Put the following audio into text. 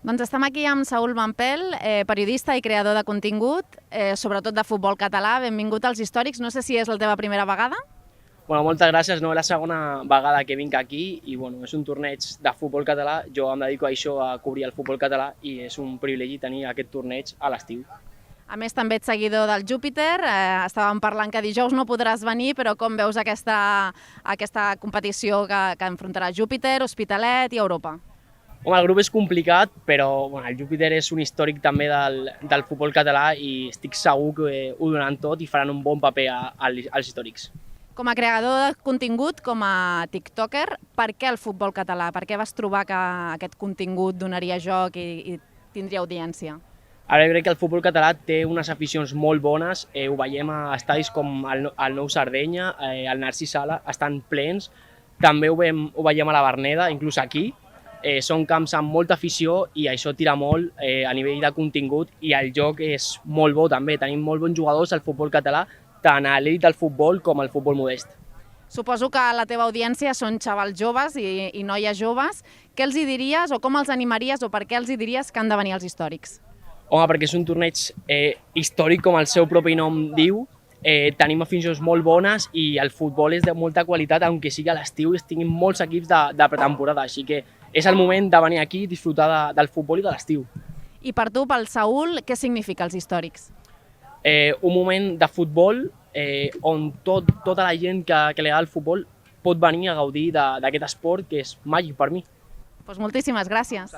Doncs estem aquí amb Saúl Mampel, periodista i creador de contingut, sobretot de futbol català. Benvingut als Històrics. No sé si és la teva primera vegada. Bueno, moltes gràcies, no? És la segona vegada que vinc aquí i bueno, és un torneig de futbol català. Jo em dedico a això, a cobrir el futbol català, i és un privilegi tenir aquest torneig a l'estiu. A més, també ets seguidor del Júpiter. Estàvem parlant que dijous no podràs venir, però com veus aquesta competició que enfrontarà Júpiter, Hospitalet i Europa? Home, el grup és complicat, però bueno, el Júpiter és un històric també del futbol català i estic segur que ho donaran tot i faran un bon paper als històrics. Com a creador de contingut, com a tiktoker, per què el futbol català? Per què vas trobar que aquest contingut donaria joc i tindria audiència? Ara jo crec que el futbol català té unes aficions molt bones, ho veiem a estadis com el Nou Sardenya, el Narcís Sala, estan plens, també ho veiem a la Verneda, inclús aquí. Són camps amb molta afició i això tira molt a nivell de contingut i el joc és molt bo també. Tenim molt bons jugadors al futbol català, tant a l'elit del futbol com al futbol modest. Suposo que la teva audiència són xavals joves i noies joves. Què els hi diries o com els animaries o per què els hi diries que han de venir als Històrics? Home, perquè és un torneig històric, com el seu propi nom diu. Tenim aficions molt bones i el futbol és de molta qualitat, aunque sigui a l'estiu i tinguin molts equips de pretemporada, així que és el moment de venir aquí i disfrutar del futbol i de l'estiu. I per tu, pel Saúl, què significa els Històrics? Un moment de futbol on tota la gent que li agrada el futbol pot venir a gaudir d'aquest esport que és màgic per mi. Doncs moltíssimes gràcies.